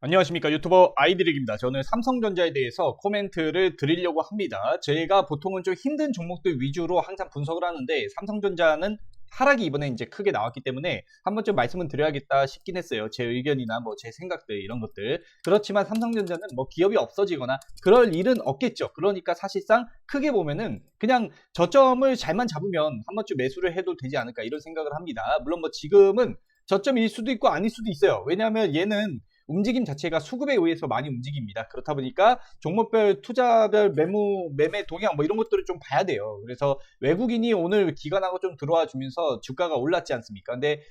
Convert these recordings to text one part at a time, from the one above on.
안녕하십니까, 유튜버 아이드릭입니다. 저는 삼성전자에 대해서 코멘트를 드리려고 합니다. 저희가 보통은 좀 힘든 종목들 위주로 항상 분석을 하는데, 삼성전자는 하락이 이번에 이제 크게 나왔기 때문에 한번 좀 말씀을 드려야겠다 싶긴 했어요. 제 의견이나 뭐 제 생각들 이런 것들. 그렇지만 삼성전자는 뭐 기업이 없어지거나 그럴 일은 없겠죠. 그러니까 사실상 크게 보면은 그냥 저점을 잘만 잡으면 한 번쯤 매수를 해도 되지 않을까 이런 생각을 합니다. 물론 뭐 지금은 저점일 수도 있고 아닐 수도 있어요. 왜냐하면 얘는 움직임 자체가 수급에 의해서 많이 움직입니다. 그렇다 보니까 종목별, 투자별 매매 동향 뭐 이런 것들을 좀 봐야 돼요. 그래서 외국인이 오늘 기관하고 좀 들어와 주면서 주가가 올랐지 않습니까? 근데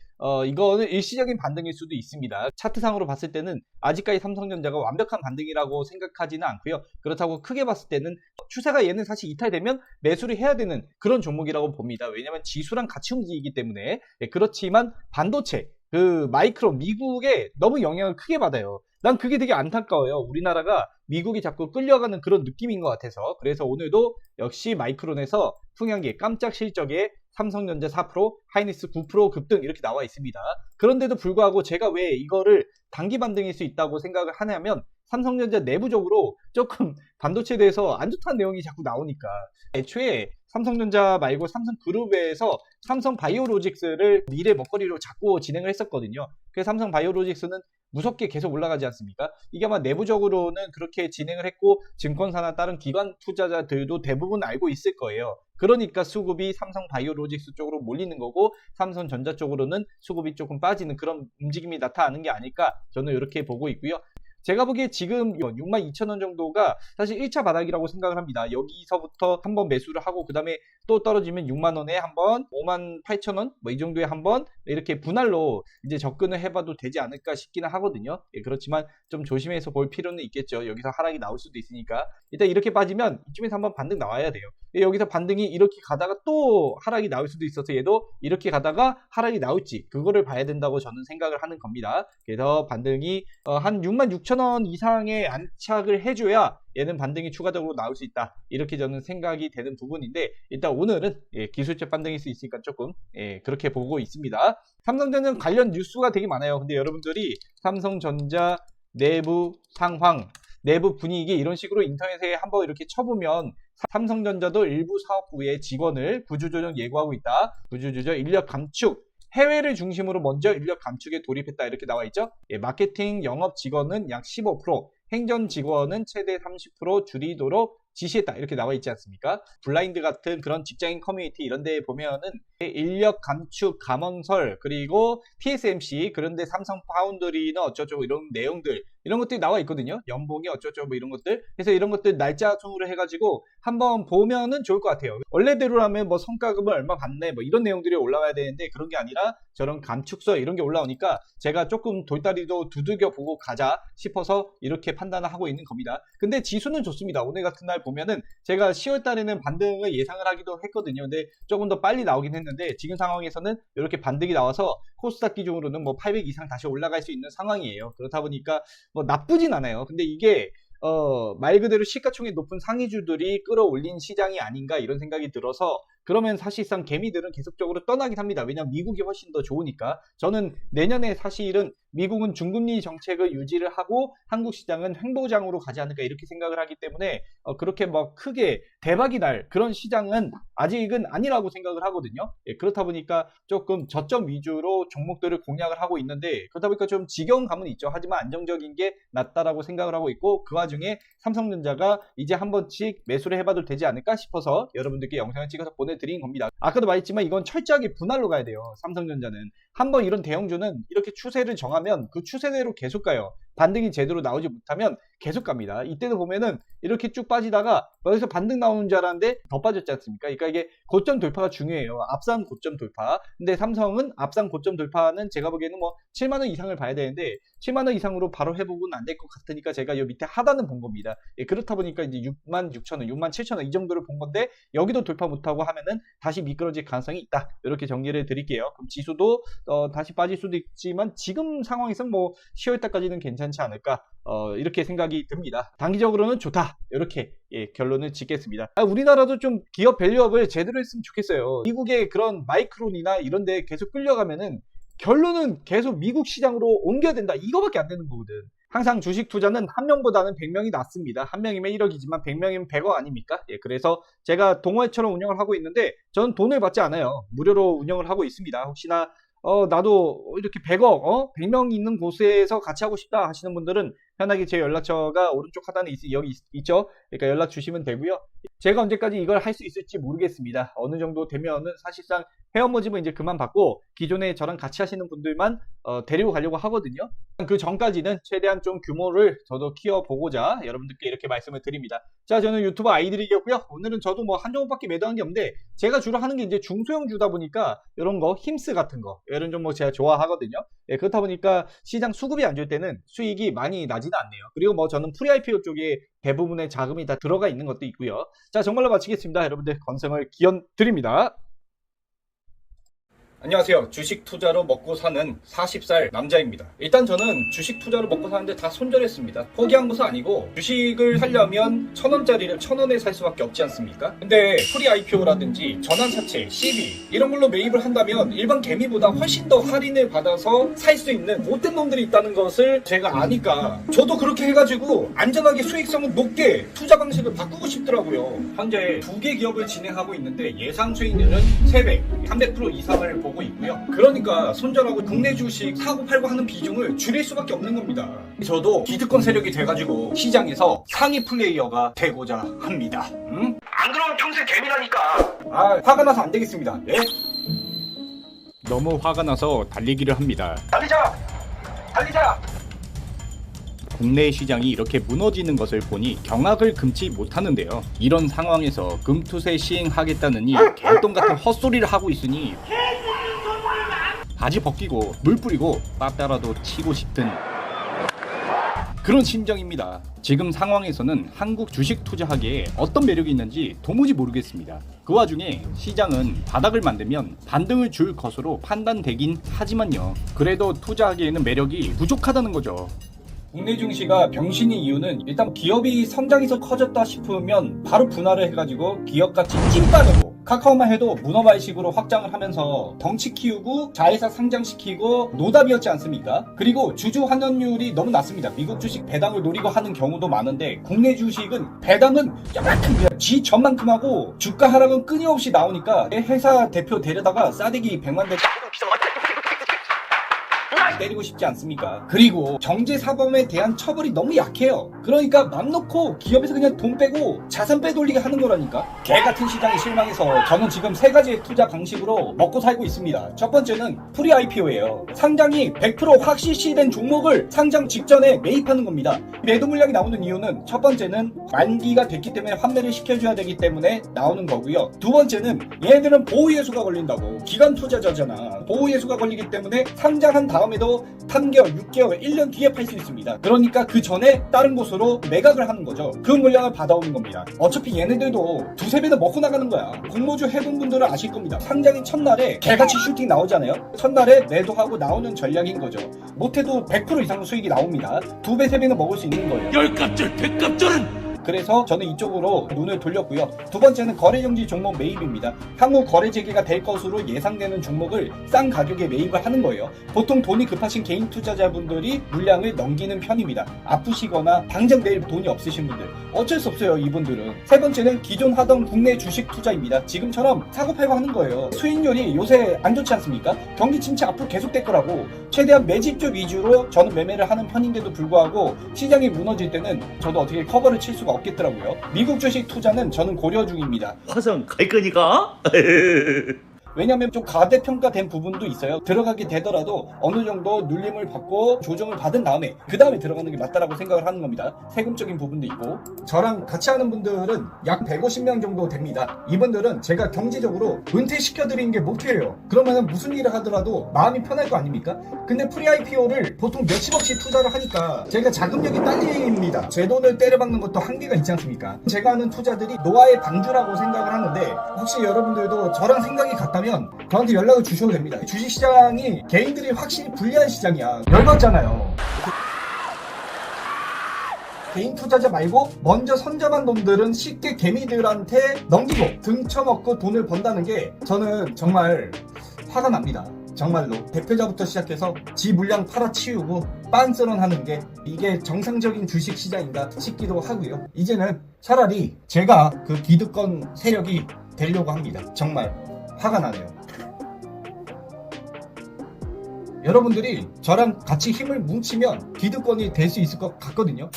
이거는 일시적인 반등일 수도 있습니다. 차트상으로 봤을 때는 아직까지 삼성전자가 완벽한 반등이라고 생각하지는 않고요. 그렇다고 크게 봤을 때는 추세가 얘는 사실 이탈되면 매수를 해야 되는 그런 종목이라고 봅니다. 왜냐하면 지수랑 같이 움직이기 때문에. 그렇지만 반도체 그 마이크론 미국에 너무 영향을 크게 받아요. 난 그게 되게 안타까워요. 우리나라가 미국이 자꾸 끌려가는 그런 느낌인 것 같아서. 그래서 오늘도 역시 마이크론에서 풍향계 깜짝 실적에 삼성전자 4%, 하이닉스 9% 급등 이렇게 나와 있습니다. 그런데도 불구하고 제가 왜 이거를 단기 반등일 수 있다고 생각을 하냐면, 삼성전자 내부적으로 조금 반도체에 대해서 안 좋다는 내용이 자꾸 나오니까. 애초에 삼성전자 말고 삼성그룹에서 삼성바이오로직스를 미래 먹거리로 자꾸 진행을 했었거든요. 그래서 삼성바이오로직스는 무섭게 계속 올라가지 않습니까? 이게 아마 내부적으로는 그렇게 진행을 했고, 증권사나 다른 기관 투자자들도 대부분 알고 있을 거예요. 그러니까 수급이 삼성바이오로직스 쪽으로 몰리는 거고, 삼성전자 쪽으로는 수급이 조금 빠지는 그런 움직임이 나타나는 게 아닐까, 저는 이렇게 보고 있고요. 제가 보기에 지금 62,000원 정도가 사실 1차 바닥이라고 생각을 합니다. 여기서부터 한번 매수를 하고 그 다음에 또 떨어지면 6만원에 한번, 58,000원 뭐 이 정도에 한번 이렇게 분할로 이제 접근을 해봐도 되지 않을까 싶기는 하거든요. 그렇지만 좀 조심해서 볼 필요는 있겠죠. 여기서 하락이 나올 수도 있으니까. 일단 이렇게 빠지면 이쯤에서 한번 반등 나와야 돼요. 여기서 반등이 이렇게 가다가 또 하락이 나올 수도 있어서 얘도 이렇게 가다가 하락이 나올지 그거를 봐야 된다고 저는 생각을 하는 겁니다. 그래서 반등이 한 66,000원 이상의 안착을 해줘야 얘는 반등이 추가적으로 나올 수 있다, 이렇게 저는 생각이 되는 부분인데, 일단 오늘은 기술적 반등일 수 있으니까 조금 그렇게 보고 있습니다. 삼성전자 관련 뉴스가 되게 많아요. 근데 여러분들이 삼성전자 내부 상황, 내부 분위기 이런 식으로 인터넷에 한번 이렇게 쳐보면, 삼성전자도 일부 사업부의 직원을 구조조정 예고하고 있다. 구조조정 인력 감축, 해외를 중심으로 먼저 인력 감축에 돌입했다, 이렇게 나와 있죠. 마케팅 영업 직원은 약 15%, 행정 직원은 최대 30% 줄이도록 지시했다, 이렇게 나와 있지 않습니까? 블라인드 같은 그런 직장인 커뮤니티 이런 데 보면은 인력 감축 감원설, 그리고 TSMC, 그런데 삼성 파운드리는 어쩌고 이런 내용들, 이런 것들이 나와 있거든요. 연봉이 어쩌고 뭐 이런 것들. 그래서 이런 것들 날짜 순으로 해가지고 한번 보면은 좋을 것 같아요. 원래대로라면 뭐 성과급을 얼마 받네 뭐 이런 내용들이 올라와야 되는데, 그런 게 아니라 저런 감축서 이런 게 올라오니까 제가 조금 돌다리도 두들겨 보고 가자 싶어서 이렇게 판단을 하고 있는 겁니다. 근데 지수는 좋습니다. 오늘 같은 날 보면은 제가 10월 달에는 반등을 예상을 하기도 했거든요. 근데 조금 더 빨리 나오긴 했는데, 지금 상황에서는 이렇게 반등이 나와서 코스닥 기준으로는 뭐 800 이상 다시 올라갈 수 있는 상황이에요. 그렇다 보니까 뭐 나쁘진 않아요. 근데 이게 말 그대로 시가총액 높은 상위주들이 끌어올린 시장이 아닌가 이런 생각이 들어서, 그러면 사실상 개미들은 계속적으로 떠나긴 합니다. 왜냐하면 미국이 훨씬 더 좋으니까. 저는 내년에 사실은 미국은 중금리 정책을 유지를 하고 한국 시장은 횡보장으로 가지 않을까 이렇게 생각을 하기 때문에 그렇게 뭐 크게 대박이 날 그런 시장은 아직은 아니라고 생각을 하거든요. 그렇다 보니까 조금 저점 위주로 종목들을 공략을 하고 있는데, 그러다 보니까 좀 지겨운 감은 있죠. 하지만 안정적인 게 낫다라고 생각을 하고 있고, 그 와중에 삼성전자가 이제 한 번씩 매수를 해봐도 되지 않을까 싶어서 여러분들께 영상을 찍어서 보내드린 겁니다. 아까도 말했지만 이건 철저하게 분할로 가야 돼요. 삼성전자는 한번 이런 대형주는 이렇게 추세를 정하면 그 추세대로 계속 가요. 반등이 제대로 나오지 못하면 계속 갑니다. 이때도 보면은 이렇게 쭉 빠지다가 여기서 반등 나오는 줄 알았는데 더 빠졌지 않습니까? 그러니까 이게 고점 돌파가 중요해요. 앞선 고점 돌파. 근데 삼성은 앞선 고점 돌파는 제가 보기에는 뭐 7만원 이상을 봐야 되는데, 7만원 이상으로 바로 회복은 안 될 것 같으니까 제가 이 밑에 하단은 본 겁니다. 그렇다 보니까 이제 66,000원, 67,000원 이 정도를 본 건데, 여기도 돌파 못하고 하면은 다시 미끄러질 가능성이 있다, 이렇게 정리를 드릴게요. 그럼 지수도 다시 빠질 수도 있지만 지금 상황에서는 뭐 10월달까지는 괜찮지 않을까, 이렇게 생각이 듭니다. 단기적으로는 좋다, 이렇게 결론을 짓겠습니다. 우리나라도 좀 기업 밸류업을 제대로 했으면 좋겠어요. 미국의 그런 마이크론이나 이런 데 계속 끌려가면은 결론은 계속 미국 시장으로 옮겨야 된다, 이거밖에 안 되는 거거든. 항상 주식 투자는 한 명보다는 100명이 낫습니다. 한 명이면 1억이지만 100명이면 100억 아닙니까? 예, 그래서 제가 동호회처럼 운영을 하고 있는데 저는 돈을 받지 않아요. 무료로 운영을 하고 있습니다. 혹시나 나도 이렇게 100억, 100명이 있는 곳에서 같이 하고 싶다 하시는 분들은 편하게 제 연락처가 오른쪽 하단에 여기 있죠? 그러니까 연락 주시면 되고요. 제가 언제까지 이걸 할 수 있을지 모르겠습니다. 어느 정도 되면은 사실상 회원 모집은 이제 그만 받고 기존에 저랑 같이 하시는 분들만 데리고 가려고 하거든요. 그 전까지는 최대한 좀 규모를 저도 키워보고자 여러분들께 이렇게 말씀을 드립니다. 자, 저는 유튜버 아이들이겠고요. 오늘은 저도 뭐 한 종목밖에 매도한 게 없는데 제가 주로 하는 게 이제 중소형 주다 보니까 이런 거 힘스 같은 거 이런 종목 제가 좋아하거든요. 예, 그렇다 보니까 시장 수급이 안 좋을 때는 수익이 많이 나지는 않네요. 그리고 뭐 저는 프리-IPO 쪽에 대부분의 자금이 다 들어가 있는 것도 있고요. 자, 정말로 마치겠습니다. 여러분들 건승을 기원 드립니다. 안녕하세요. 주식 투자로 먹고 사는 40살 남자입니다. 일단 저는 주식 투자로 먹고 사는데 다 손절했습니다. 포기한 것은 아니고 주식을 사려면 1,000원짜리를 1,000원에 살 수밖에 없지 않습니까? 근데 프리 IPO라든지 전환사채, CB 이런 걸로 매입을 한다면 일반 개미보다 훨씬 더 할인을 받아서 살 수 있는 못된 놈들이 있다는 것을 제가 아니까 저도 그렇게 해가지고 안전하게 수익성은 높게 투자 방식을 바꾸고 싶더라고요. 현재 2개 기업을 진행하고 있는데 예상 수익률은 3배, 300% 이상을 보고 있고요. 그러니까 손절하고 국내 주식 사고 팔고 하는 비중을 줄일 수밖에 없는 겁니다. 저도 기득권 세력이 돼가지고 시장에서 상위 플레이어가 되고자 합니다. 응? 안 그러면 평생 개미라니까. 화가 나서 안 되겠습니다. 예? 너무 화가 나서 달리기를 합니다. 달리자! 달리자! 국내 시장이 이렇게 무너지는 것을 보니 경악을 금치 못하는데요. 이런 상황에서 금투세 시행하겠다느니 개똥같은 헛소리를 하고 있으니 바지 벗기고 물 뿌리고 빠따라도 치고 싶은 그런 심정입니다. 지금 상황에서는 한국 주식 투자하기에 어떤 매력이 있는지 도무지 모르겠습니다. 그 와중에 시장은 바닥을 만들면 반등을 줄 것으로 판단되긴 하지만요. 그래도 투자하기에는 매력이 부족하다는 거죠. 국내 증시가 병신인 이유는 일단 기업이 성장해서 커졌다 싶으면 바로 분할을 해가지고 기업가치 찐빠르고 카카오만 해도 문어발식으로 확장을 하면서 덩치 키우고 자회사 상장시키고 노답이었지 않습니까? 그리고 주주 환원율이 너무 낮습니다. 미국 주식 배당을 노리고 하는 경우도 많은데 국내 주식은 배당은 요만큼 그냥 지 전만큼 주가 하락은 끊임없이 나오니까 내 회사 대표 데려다가 싸대기 100만 대 때리고 싶지 않습니까? 그리고 경제사범에 대한 처벌이 너무 약해요. 그러니까 맘 놓고 기업에서 그냥 돈 빼고 자산 빼돌리게 하는 거라니까. 개같은 시장에 실망해서 저는 지금 3가지의 투자 방식으로 먹고 살고 있습니다. 첫 번째는 프리 IPO예요. 상장이 100% 확실시된 종목을 상장 직전에 매입하는 겁니다. 매도 물량이 나오는 이유는 첫 번째는 만기가 됐기 때문에 환매를 시켜줘야 되기 때문에 나오는 거고요. 두 번째는 얘네들은 보호예수가 걸린다고. 기간 투자자잖아. 보호예수가 걸리기 때문에 상장한 다음에도 3개월, 6개월, 1년 뒤에 팔 수 있습니다. 그러니까 그 전에 다른 곳으로 매각을 하는 거죠. 그 물량을 받아오는 겁니다. 어차피 얘네들도 2-3배는 먹고 나가는 거야. 공모주 해본 분들은 아실 겁니다. 상장인 첫날에 개같이 슈팅 나오잖아요. 첫날에 매도하고 나오는 전략인 거죠. 못해도 100% 이상 수익이 나옵니다. 2배, 3배는 먹을 수 있는 거예요. 열값절, 백값절은! 그래서 저는 이쪽으로 눈을 돌렸고요. 두 번째는 거래정지 종목 매입입니다. 향후 거래 재개가 될 것으로 예상되는 종목을 싼 가격에 매입을 하는 거예요. 보통 돈이 급하신 개인 투자자분들이 물량을 넘기는 편입니다. 아프시거나 당장 내일 돈이 없으신 분들 어쩔 수 없어요. 이분들은. 세 번째는 기존 하던 국내 주식 투자입니다. 지금처럼 사고팔고 하는 거예요. 수익률이 요새 안 좋지 않습니까? 경기 침체 앞으로 계속될 거라고 최대한 매집주 위주로 저는 매매를 하는 편인데도 불구하고 시장이 무너질 때는 저도 어떻게 커버를 칠 수가 없겠더라고요. 미국 주식 투자는 저는 고려 중입니다. 화성 갈 거니까? 왜냐면 좀 과대평가된 부분도 있어요. 들어가게 되더라도 어느 정도 눌림을 받고 조정을 받은 다음에 그 다음에 들어가는 게 맞다라고 생각을 하는 겁니다. 세금적인 부분도 있고. 저랑 같이 하는 분들은 약 150명 정도 됩니다. 이분들은 제가 경제적으로 은퇴시켜드리는 게 목표예요. 그러면 무슨 일을 하더라도 마음이 편할 거 아닙니까? 근데 프리 IPO를 보통 몇십억씩 투자를 하니까 제가 자금력이 딸립니다. 제 돈을 때려박는 것도 한계가 있지 않습니까? 제가 하는 투자들이 노아의 방주라고 생각을 하는데 혹시 여러분들도 저랑 생각이 같다면 저한테 연락을 주셔도 됩니다. 주식시장이 개인들이 확실히 불리한 시장이야. 열받잖아요. 개인 투자자 말고 먼저 선점한 놈들은 쉽게 개미들한테 넘기고 등쳐먹고 돈을 번다는 게 저는 정말 화가 납니다. 정말로 대표자부터 시작해서 지 물량 팔아치우고 빤스런하는 게 이게 정상적인 주식 시장인가 싶기도 하고요. 이제는 차라리 제가 그 기득권 세력이 되려고 합니다. 정말 화가 나네요. 여러분들이 저랑 같이 힘을 뭉치면 기득권이 될 수 있을 것 같거든요.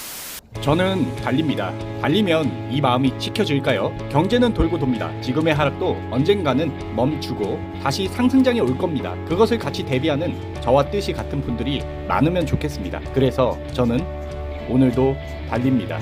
저는 달립니다. 달리면 이 마음이 지켜질까요? 경제는 돌고 돕니다. 지금의 하락도 언젠가는 멈추고 다시 상승장에 올 겁니다. 그것을 같이 대비하는 저와 뜻이 같은 분들이 많으면 좋겠습니다. 그래서 저는 오늘도 달립니다.